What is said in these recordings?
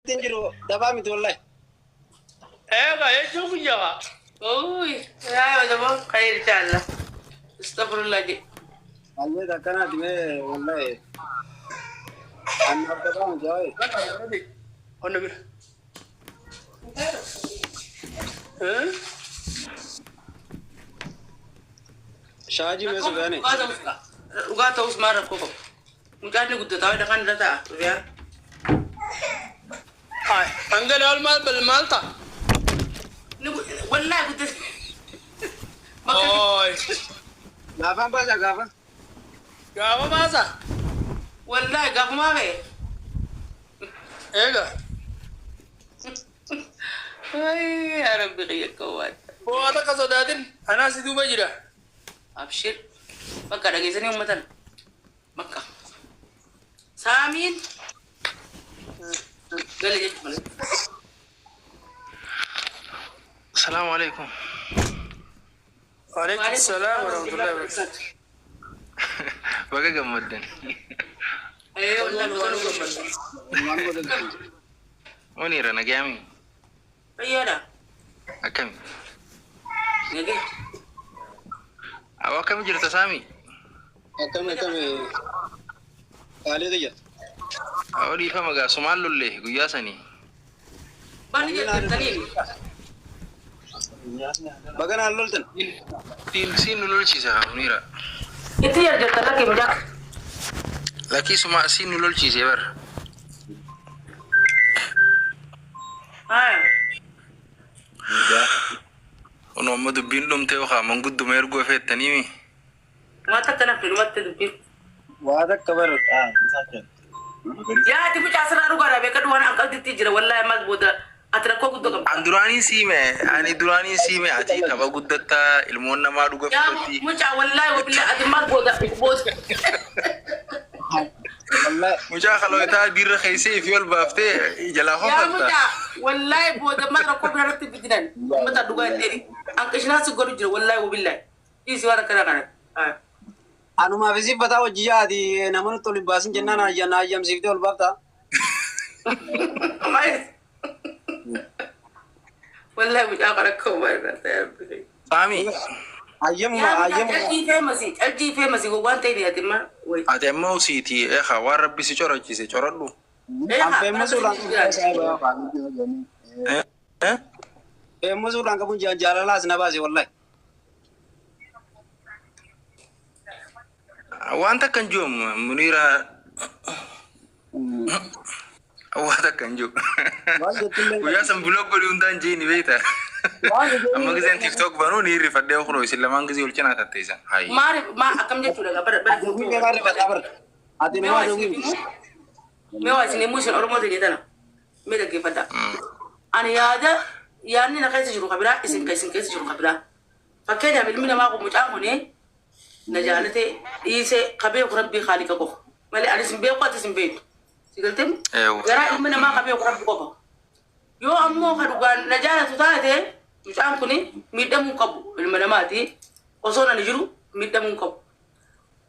تنجرو دبامي والله ايه شوف جوا اوي يا دابا خير ان شاء الله استغفر الله دي البيت كانت والله انا دبامي جاي انا بير شاجي مسكاني وقعت اسمع ركوب مجاني قد تاوي دكان دتا يا هاي انقل المال بالمالطه والله قد اوي غافا بازا غافا غافا بازا والله غافا ما في ايه اي يا ربي غيك كوات هو هذا كسوداتين انا سيدو بجرا ابشر بكا دغيسني امتن بكا سامين قال لي السلام عليكم. وعليكم السلام ورحمة الله وبركاته. بقى جمدن. ايه والله ونير انا جامي. ايوه أكمل. نجي. أو كم جرت سامي؟ كم قالي دي أو دي فما جا سمال لله قياسني. بني جت تاني. بقى أنا لولتن. تين سين لول شيء سها ونيرا. Itu ya jatuh lagi muda. Laki semua sin lol cheese ever. Ah. Ono madu bindum teo ha manguddu mergo fe tanimi. Mata kena film mata tu. وهذا كبر ساكن Ya, tapi cara seru gara beka dua anak kau ditijra, wallahi mas boda. Atra kau kudu kam. Andurani sime, ani durani sime ati taba guddata ilmon nama duga Ya, fati. mucha wallahi wabillahi ati mas boda bos. والله Muja kalau kita birra khaisi fi wal bafte jala Ya khofata. mucha, wallahi boda mas kau berharap tu bidinan. Mata duga diri. Angkat sih nasi goru jira, wallahi wabillahi. Isi wara kena kan. Ah. أنا ما في زي بتاع وجيها دي نمر طول باسن جنانا جنا يوم سيفتي والبابتا والله مش أقرأ كومر Sami. أيام يا أيام أجي في مسي وان تاني يا تما وي Ate mau siti khawar rabbi si choro ci se chorodu. أم فيمس ولا Eh? فيمس ولا كم جالا لاس نبازي والله Wanta kan jom Munira. Wanta kan jom. Kuya sam blog ko undan jini beta. Amma gizen TikTok banu ni rifadde khoro isla mangizi ulchana tatisa. Hai. ما أكمل جت ولا قبر مين كان بتعبر أديني ما دوين ما واسني موسى أرمى تجي تنا ماذا كيف ده أنا يا ده يعني نكايس جرو قبرة اسم كايس جرو قبرة فكذا بالمينا ما قوم متعاونين نجالته يسه قبيل ربي خالق كوه مالي أنا اسم بيقوة اسم بيت سيقولتم Ewa. غير المينا ما قبيل ربي كوه يو أمو خدوان نجالة تاته متعاوني ميدم كبو المينا ماتي وصونا نجرو ميدم كبو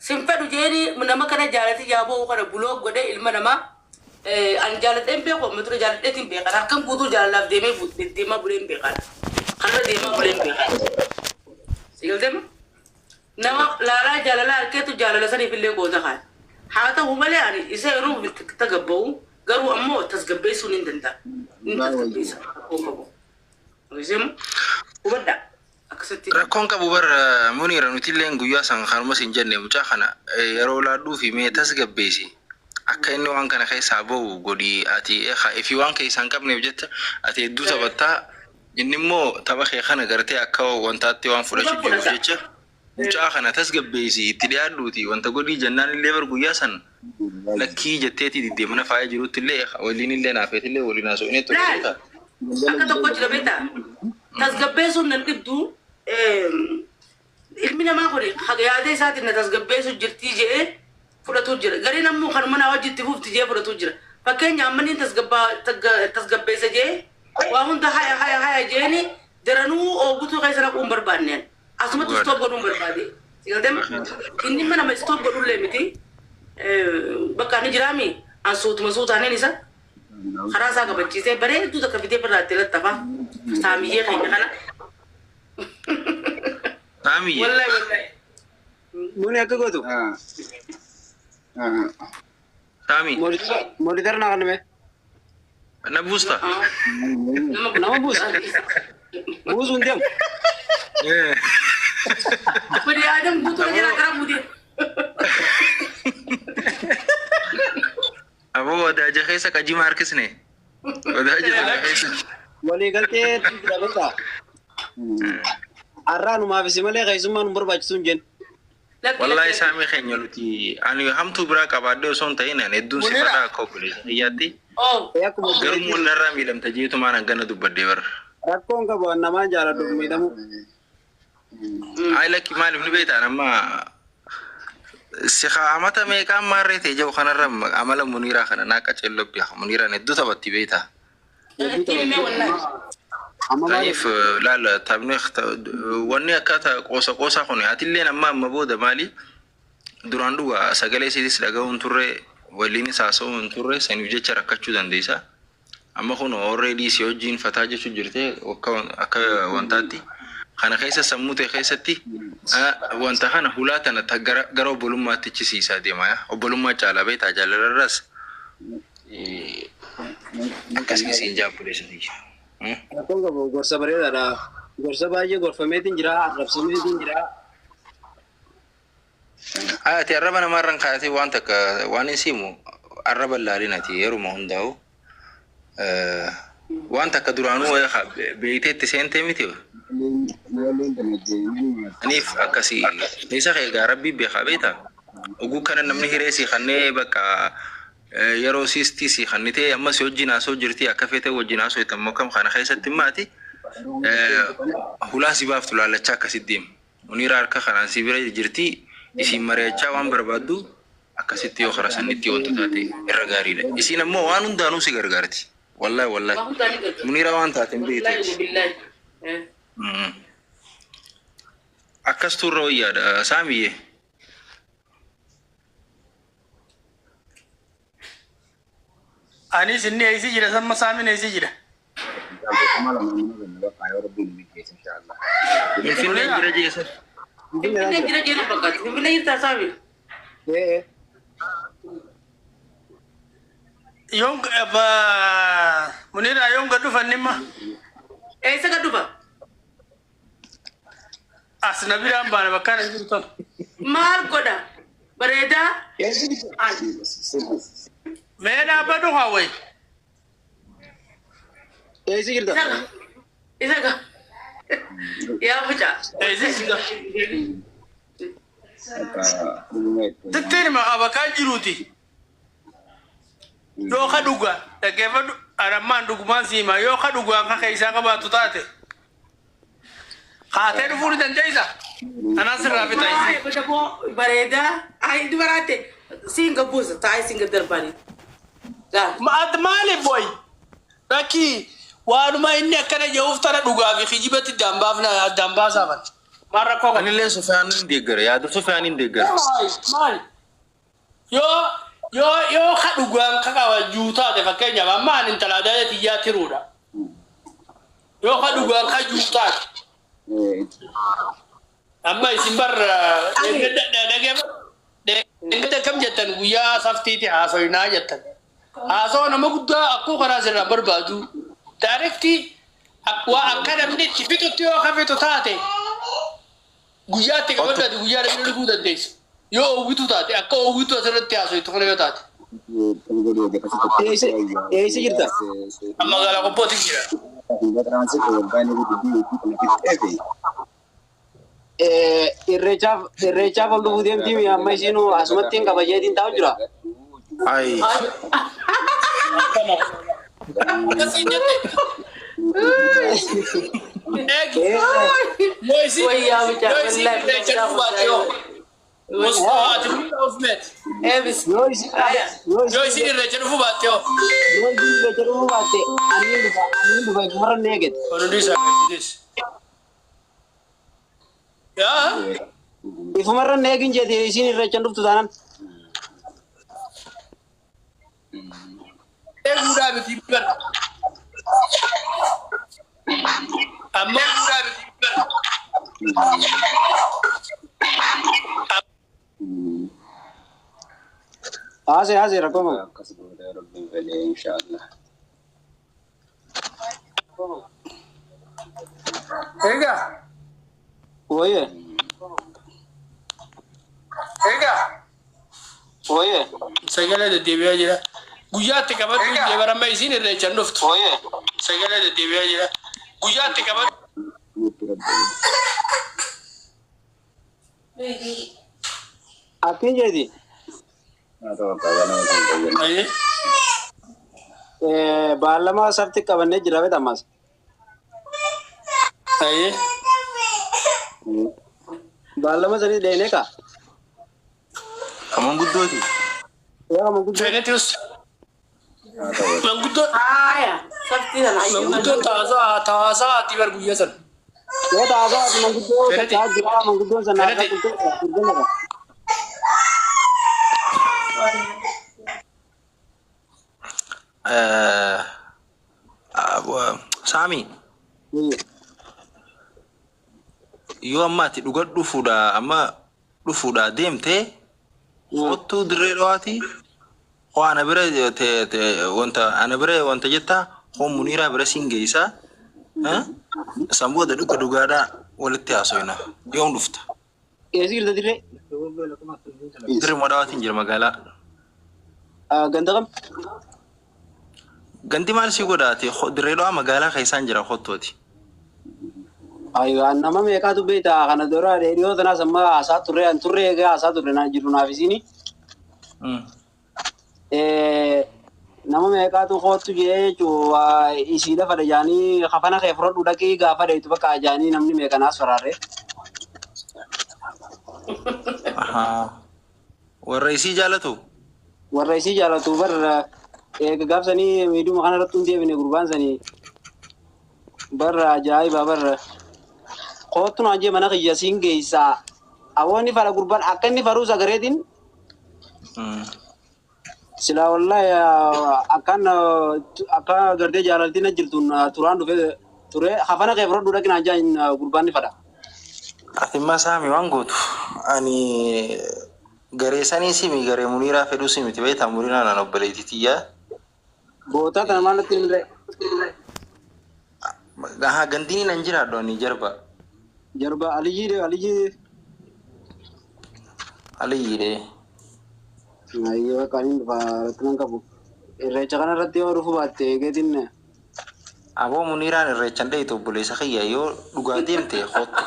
simpedu jeni munama kana jalati jabo kana blog gode ilma nama an jalate embe ko metro jalate timbe kana kan butu jalaf de me but de ma bulen be kana kana de ma bulen be kana sigaldem nama la jalala ketu jalala sani fille ko zakhan hata humale ani isayru tagabbu garu ammo tasgabbe sunin danda tasgabbe ko ko rizem ubada Rakon ka bubar Munira nutillen guya san harma sin janne mucha khana yaro la du fi me tasgabbesi akka inni wan kana kai sabo godi ati kha if wan kai san kabne bjetta ati du tabatta innimo tabakhi khana garte akka wanta ati wan fula shi jecha mucha khana tasgabbesi tidiya duti wanta godi jannan lebar guya san lakki jetteti didde mana faya jiru tille walini le na fetille walina so ine to ta aka to ko jira beta tasgabbesu nan dibdu ilmina ma khori khagayade sati na tasgabbesu jirti je fudatu jira gari nammu khan mana wajiti fufti je fudatu jira fakenya amani tasgabbesa je wa hunda haya jeni deranu o gutu kaisana ko barbanen asmatu stop godu barbade sigaldem inni mana ma stop godu lemiti bakka ni jirami an sut masut aneni sa خلاص أنا بتجيزه بري تو ده كفيدي برا تلت تفا سامية خينا خنا Sami. والله Muni akka gootu. Sami. Monitor naa kan mee? Na buusta. Nama buusu. Buusu hin deemu. بدي آدم بوتو جرا كرام بودي Abo wadaja keessa qajima harkisne. Wadaja sana keessa. Walii galtee dabaltaa. Arraanumaaf isi malee keessummaan nu barbaachisu hin jennu. Wallahi Sami keenya nuti ani hamtu bira qabaadde osoo hin ta'in ani hedduun si fadhaa akka obboleessa kiyyaatti. Garuu mul'arraa miidhamta jeetu maan hangana dubbadde bara. Rakkoon qabu namaan jaalladhu miidhamu. Ay lakki maaliif ni beektaa amma si amata meeqaan maarree ta'e jiru kanarra amala Muniiraa kana naa qaceelloo bi'a. Muniiraan hedduu taphatti beektaa. Kanaaf laala taphni wanni akkaataa qoosa kun atillee amma booda maali duraan dhugaa sagalee isiitis dhaga'uun turre waliin haasa'uun turre saniif jecha rakkachuu dandeessa. Amma kun already si wajjin fataa jechuu jirte akka wantaatti kana keessa sammuu ta'e keessatti wanta kana hulaatan gara obbolummaatti cisiisaa deema. Obbolummaa caalaa beektaa jaalallarraas akkasiin jaabbuleessati. Rakkoon qabu gorsa bareedaadha. Gorsa baay'ee gorfameetiin jira, arrabsameetiin jira. Ati arraba namarraan kaatee waan takka waan hin siimu arraba laalinati yeruma hundaa'u waan takka duraanuu beekteetti seentee miti. Aniif akkasii isa egaa rabbii beekaa beektaa. Oguu kana namni hireesii kannee bakka yeroo siistii kannitee amma si wajjin haasoo jirti akka feetee wajjin haasoo itti ammoo kam kana keessatti maati hulaa si baaftu laallachaa akkasitti deemu. Muniiraa harka kanaan si bira jirti isiin mari'achaa waan barbaaddu akkasitti yoo karaa sannitti wanta taate irra gaariidha. Isiin ammoo waan hundaanuu si gargaarti. Wallahi Muniiraa waan taateen beekteeti. Akkas turre wayyaadha Saamiyyee. Anis inni eessi jira samma Saamin eessi jira. Finfinnee jira jeessa. Finfinnee jira jeena fakkaatti. Finfinnee jirtaa Saami. Yoon Muniiraa yoon gad dhufan nimma. Eessa gad dhufa? As na biraan baana bakka na jiru tan. Maal godha? Bareedaa? Mee dhaabbadhu hawwee. Eessi jirta? Isa ga. Yaa mucaa. Eessi jira. Dittiin ma bakka jiruuti. Yoo ka dhugaa dhaggeeffadhu arammaan dhugumaan siima yoo ka dhugaa akka keessaa qabaatu taate. Haatee dhufuu ni dandeessa. Anaan sirraa fixaa. Ay badaboo bareedaa. Ay dubaraate siinga buusa taa'ee siinga darbaanii. Maali boy? Rakki waanuma inni akkana jehuuf tana dhugaa fi kijibatti dambaa saaman. Maal rakkoo kan? Anillee Sufyaan hin deeggara yaadu Sufyaan hin deeggara. Maali? Yoo ka dhugaan ka qabajuu taate fakkeenyaaf amma ani intalaa xiyyaa tiruudha. Yoo ka dhugaan ka juu taate. Amma isin barra dhaggeeffadha kam jettan guyyaa saftiiti haasoyinaa jettan. Haasoo nama guddaa akkoo karaa sirraa barbaadu. Daarektii waa akka namni itti fixutti yoo ka fixu taate guyyaatti qabaddaati guyyaa namni dhufuu dandeessu. Yoo oowwitu taate akka oowwitu asirratti haasoytu kana yoo taate. Eessi jirta? Amma magaalaa Qobbootti jira. Irreechaaf ol dhufuu deemtii amma isiinuu asumatti hin kabajeetiin taa'u jira. Ay. Wayyaa mucaa Yo isin irreecha dhufuu baatte yoo. Yoo isin irreecha dhufuu baatte ani dhufa kumarra ni eegate. Ifumarra ni eegin jeete isin irreecha dhuftu taanaan. Muda biti bar. Amma muda biti bar. Haase rakkoo malu. akkas godhee rabbiin fedhee inshaallah. Ega. Wayye. Ega. Wayye. Sagale de debiya jira. Guyyaatti qabatu jebarama isin irreechan dhuftu. Wayye. Sagale de debiya jira. Guyyaatti qabatu. Akkin jeeti. haa ta'u abbaa ganama kan fayyadu. Aye. Baallama sabti qabannee jira beeta ammas. Aye. Baallama sanii deenee ka. Kaman guddooti. Yaa manguddoo. Fenetius. haa ta'u Manguddoo. Haya, sabti sana ayyuu. Manguddoo taasaa ati bar guyyaa sana. Yoo taasaa ati manguddoo Feneti. taa'aa jira manguddoon sanaa Feneti. gurgurna ka. Saami, Wayye. yoo amma ati dhuga dhufuudha deemtee kottuu dirree dhawaati. Hoo ana bira ana bira wanta jettaa hoo muniiraa bira siin geessaa. San booda dhugaadhaa walitti haasoyna. Yoom dhufta? Eessi jirta dirree? Dirree madawaatiin jira magaalaa. Ganda kam? Ganti maal si godhaate dirree dhawaa magaalaa keessaan jira kottooti. Ayyoo nama meeqaatu beektaa kana dura dhiyoo tanaas amma haasaa turre egaa haasaa turre naa jiru naaf isiini. Nama meeqaatu kootu jee jechuun isii lafa dhajaanii hafana kee fudhadhu dhaqii gaafa dheetu bakka ajaanii namni meeqanaas faraarree. Warra isii jaalatu? Warra isii jaalatu barra eega gaafsanii miidhuma kana irratti hundi deebine gurbaan sanii barra ajaa'iba barra kootu naan jee mana kiyya siin geessaa awoonni fara gurbaan akka inni faruu sagareetiin sila wallahi akka gartee jaalaltiin ajjirtuun turaan dhufe ture hafana kee fudhadhu dhaqin ajaan gurbaan ni fadha. Ati immoo saami waan gootu ani garee sanii simi garee muniiraa fedhuu simiti beektaa muniiraa naan obboleetitiyyaa. Boota kana maal natti himre? Gandini nan jiraadhu ani jarba. Jarba Aliyyiidhe. Aliyyiidhe. Ayyoo kan dhufa rakkinan qabu. Irreecha kana irratti yoo dhufu baatte eegeetiin. Aboo muniiraan irreechan dheetu obboleessa kiyya yoo dhugaa deemte hootu.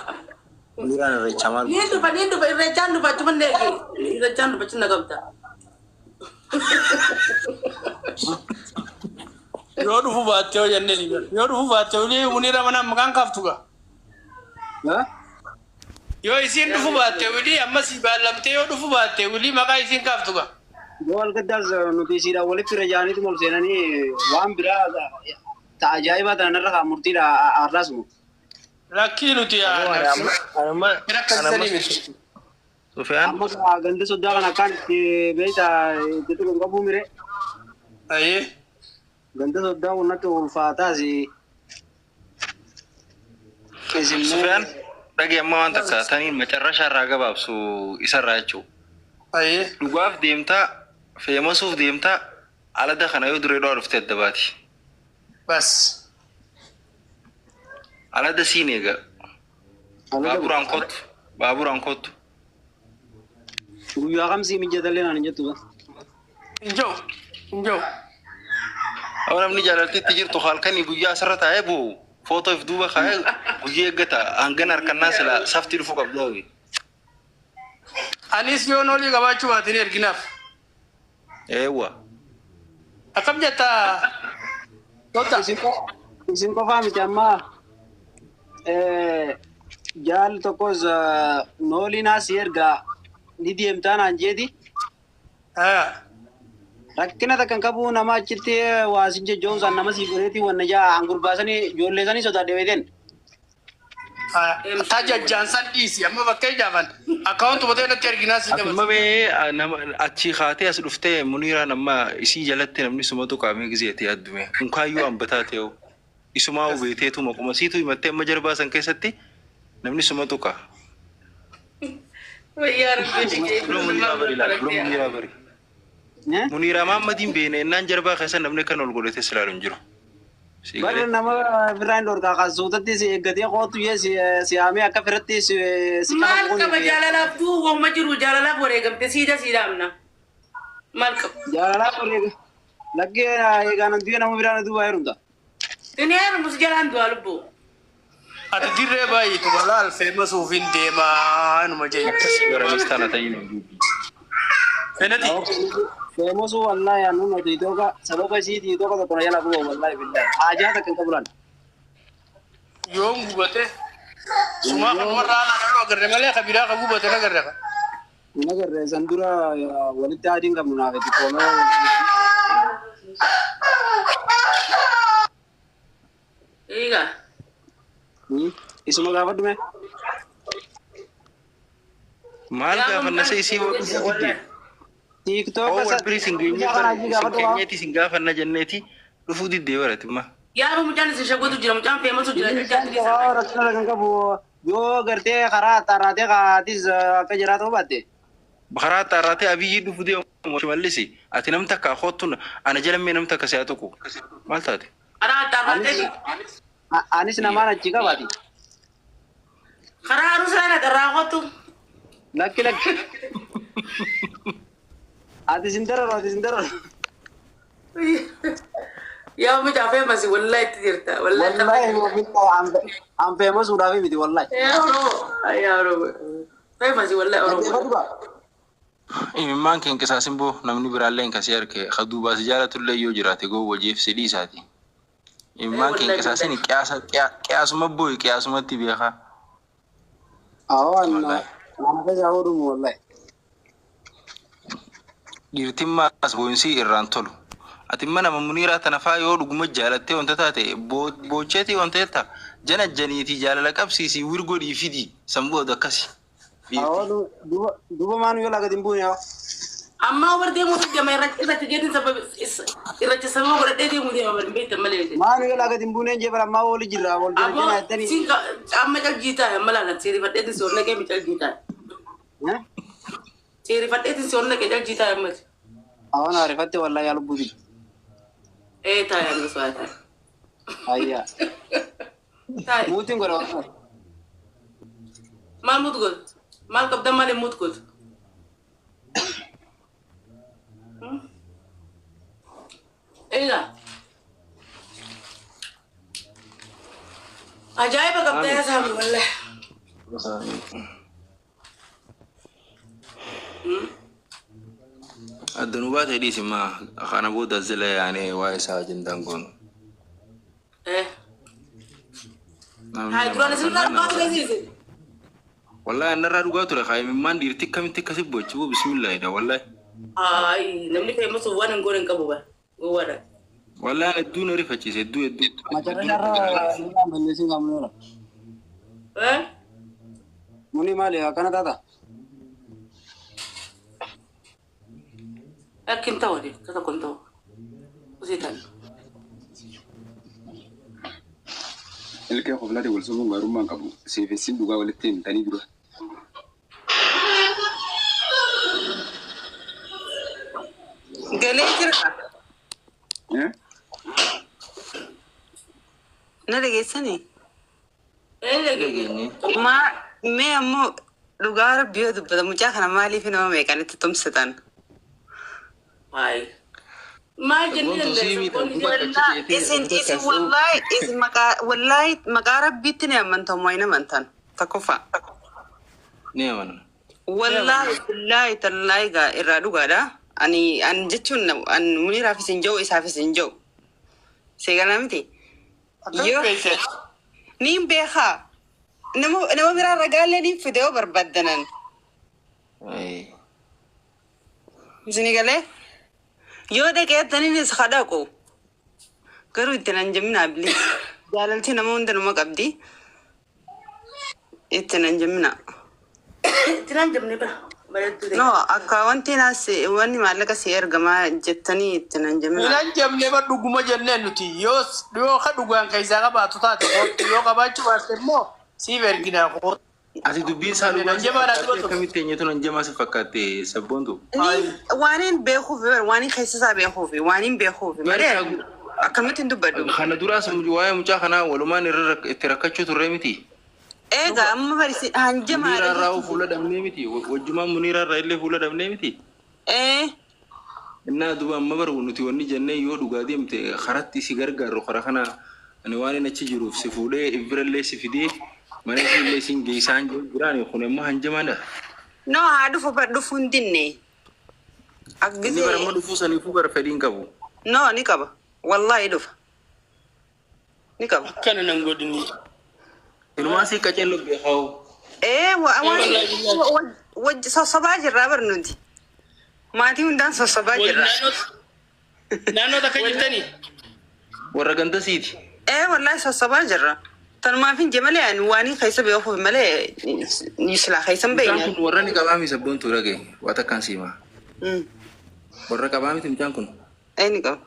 Muniiraan irreecha maal? Niin dhufa irreechaan dhufa achuman deegi. Irreechaan dhufa cina qabda. Yoo dhufu baatte yoo jennee ni gara. Yoo dhufu baatte ulii muniira mana maqaan kaaftu gaa. Yoo isiin dhufu baatte ulii ammas baallamtee yoo dhufu baatte ulii maqaa isiin kaaftu gaa. Yoo walgaddaas nuti isiidhaan walitti irra jaaniitu ol seenanii waan biraa ta'a ajaa'ibaa tana irra kaa murtiidha aarraas mu. Lakkii nuti rakkasisanii miti. Sufyaan? Amma ganda soddaa kana akkaan itti beektaa itti tuqan qabuu mire. Ayyee. Ganda soddaa unnatti ulfaataas. Sufyaan dhagee amma waan takka taniin macarrashaa irraa gabaabsu isarraa jechuudha. Ayyee. Dhugaaf deemtaa feemasuuf deemtaa alada kana yoo duree dhawaa dhuftee adda baati. Bas. Alada siin eega. Baaburaan kottu. Guyyaa kamsii mijatallee naan jettu. Injoo. Amma namni jaalaltiitti jirtu halkanii guyyaa asirra taa'ee bu'u footoof duuba kaa'ee guyyaa eeggata hangan harkannaa sila saftii dhufuu qabdaa. Anis yoo noolii qabaachuu baatin erginaaf. Eewwa. Akkam jettaa? Totta. Isin qofaa miti amma jaal tokkos nooliin asii ergaa ni deemtaa naan jeeti. Rakkina takkan qabu nama achitti waasin jechoomsaan nama sii godheeti wanna jaa hangurbaasanii ijoollee sanii sodaadhe beekten. taja jansan isi amma bakkee jaafan akkaawuntu batee natti arginaa si Ati dabarsa. mabe nama achi kaatee as dhuftee Muniira nama isii jalatti namni sumatu qaamee gizeeti addume. Kunkaayyuu ambataa ta'u. Isumaa hubeeteetu maquma siitu himattee amma jarbaa san keessatti namni sumatu qaa. Wayyaa rabbi Muniira bari laala. Muniira bari. Muniira Mahammadiin beene innaan jarbaa keessa namni kan ol godhatee silaalu hin jiru. Bara nama biraan dorgaa kaasuutatti si eeggatee qootu si haamee akka firatti si maal qaba jaalalaaf tuu wama jiru jaalalaaf wareegamte siidamna maal qaba jaalalaaf wareega laggee eegaan du'e nama biraan du'aa jirumta. Ini harus jalan dua lubu. Ati dirree baay'eetu walaal feemasuuf hin deemaa numa jecha. Gara mistana ta'in hin duubi. Fenati. Feemosu wallahi anu no titoka sababa si titoka to kona yala buo wallahi billahi. Aja ta kan kabulan. Yoom gubate. Suma kan warra ana dhalo agarre malee kabiraa ka gubate nagarre ka. Nagarre sandura walitti adiin qabnu naafeti kono. Iya. Isuma gaafadhu mee? Maal gaafanna se isii wadde. TikTok Wal biri singeeti singaafanna jenneeti dhufuu diddee baratimma. Yaa mucaan isin shagotu jira mucaan feemasu jira. Rakkina kan qabu yoo gartee karaa xaaraatee kaatis akka jiraatu baatte. Karaa xaaraatee abiyyi dhufuu deemu mallisi ati namta akka hootun ana jalammee namta akka si'a tokko maal taate? Karaa xaaraatee. Anis namaan achi qabaati. Karaa arusaana irraa hotu. Lakki. Ati sindaro. Yaa mucaa feemasi wallahi itti jirta. Wallahi am feemasu dhaafi miti wallahi. Yaa oromo. Feemasi wallahi oromo. Imimmaan keen qisaasin boo namni biraallee kasii arge kaduubaas jaalatullee yoo jiraate goo wajiif sidii isaati. Imimmaan keen qisaasin qiyaasuma booyi qiyaasumatti beekaa. Awaan nama keessa hodhumu wallahi. Dhiirtimmaas boo'insii irraan tolu. Ati mana Muniiraa tana faa yoo dhuguma jaalattee wanta taate boocheetii wanta jetta jana janiitii jaalala qabsiisii wirgodhii fidii samboota akkasi. Awaan duuba maanu yoo laga dimbuun yaa. Amma warri mutu jama irratti jedhin sabab irratti sababa godhadhee deemu deema bari beektan malee. Maanu yoo laga dimbuun eenjee bara ammaa wali jirra wal jala jettanii. Sinka amma caljiitaa amma laalan seerifadheetiin soorna kee mi caljiitaa. Seerifadheetiin soorna kee caljiitaa ammati. Awaan arifatte wallahi yaa lubbuuti. Taa'ee amma so'aataa. Ayyaa. Taa'ee. Muutiin godha wallahi. Maal mutu godhu? Maal qabdan malee mutu godhu? Egaa. Ajaa'iba qabdaa yaa saami wallahi. Addanuu baatee dhiisimmaa kana booda zila yaanee waa'ee isaa ajandaan goonu. Haa duraan isin baatu geessise. Wallahi annarraa dhugaa ture kaayimimmaan dhiirti akkamitti akkasi bochuu bismillaahidha wallahi. Namni feemasuuf waan hin goone hin qabu bara. Gowwaadha. Wallahi hedduu na rifachiise hedduu. Macarrasharraa balleessin qabnu. Muni maali akkana taata? Akkin ta'u de kata kun ta'u. Usitan. Ilkee qoflate wal sobuun gaarummaan qabu seefessin dhugaa walitti himtanii dura. Galee jira. Na dhageessanii? Dhageenye. Mee ammoo dhugaa rabbii yoo dubbata mucaa kana maaliif nama meeqanitti tumsitan? Hai. Maal jennee dandeessa? Isin wallahi maqaa rabbiitti ni amantan waa hin amantan takkoffaa. Ni amana. Wallahi tallaahi gaa irraa dhugaadha. Ani jechuun Muniiraafis hin jiru isaafis hin jiru. Seegalaa miti. Ni beekaa. Nama biraa ragaalee ni fide yoo barbaaddanan. Isini galee? Yoo dhaqeettaniinis kadhaqu. Garuu itti nan jaminaa bilee. Jaalalti nama hunda nama qabdi. ittinan jemna. Ittinan jemne ba. Bareedu de. No, akka wanti naasi wanni maallaqa si ergamaa jettanii ittinan jemna. Minan jamne ba dhuguma jenneen nuti yoo ka dhugaan keessaa qabaatu taate kootti yoo qabaachuu baatte immoo siif erginaa kootti. Ati dubbiin isaa dhugaa akkamitti eenyutu nan jamaa si fakkaate sabboontu. Waaniin beekuuf waaniin keessasaa beekuuf waaniin beekuuf malee akkamittiin dubbadhu. Kana duraas waa'ee mucaa kanaa walumaan irra itti rakkachuu turre miti. Egaa amma barisi hanjamaa. Muniira irraa fuula dhabnee miti. Wajjumaan Muniira irraa illee fuula dhabnee miti. Innaa duuba amma baru nuti wanni jennee yoo dhugaa deemte karatti si gargaaru karaa kana ani waan inni achi jiruuf si fuudhee ibirallee si fidee mana illee siin geessaan jiraan kun immoo hanjamaadha. No haadhu fufa dhufu hin dinne. Inni bara amma dhufuu saniifuu bara fedhiin qabu. No ni qaba. Wallahi dhufa. Ni qaba. Akkana nan godhini. Inumaa si qacello beekaa'u. Wajji sossobaa jirraa barnuuti. Maatii hundaan sossobaa jirra. Naannoo takka jirtanii? Warra ganda siiti. Wallahi sossobaa jirra. Tanumaaf hin jemalee ani waanii keessa beekuuf malee silaa keessa hin beekne. Mucaan kun warra ni qabaami sabboontu dhagaye waa takkaan siima. Warra qabaamiti mucaan kun. Ni qaba.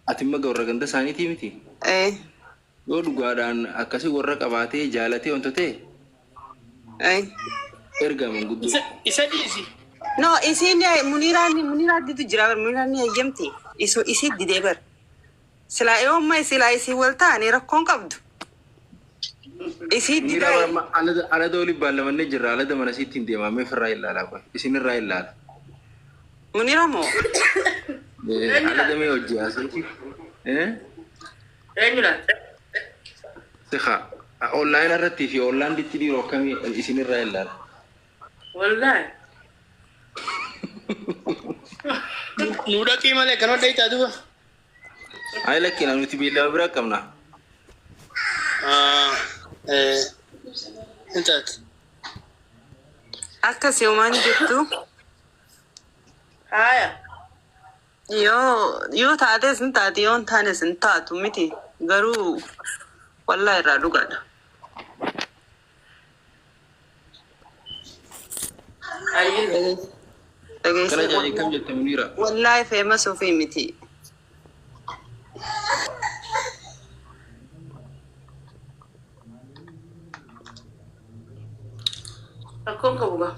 Ati immoo warra ganda isaaniitii miti. Yoo dhugaadhaan akkasii warra qabaatee jaalatee wanto ta'e. Erga manguddoo. Isa dhiisi. No, isiin Muniiraan ditu jira bar Muniiraan ni hayyamti. Isii didee bar. Silaa yoomma silaa isii wal ta'anii rakkoon qabdu. Isii didaa. Alada olii baalamannee jirra alada mana siittiin deemamee firraa ilaalaa qoy. Isin irraa ilaala. Muniira moo? Alada mee hojii asii. Eenyuudhaan? Sika online irratti fi online ditti dhiiroo akkamii isin irraa ilaala. Wallahi. Nuuda qiimalee kan hodha itaa duba. Ayi lakkina nuti beellama biraa qabna. Intaati. Akkas yoomaan jettu. Haaya. Yoo taates hin taate yoo hin taanes hin taatu miti garuu wallahi irraa dhugaadha. Kana jaanii kam jette Muniira? Wallahi famous ofii miti. Rakkoon qabu gaa.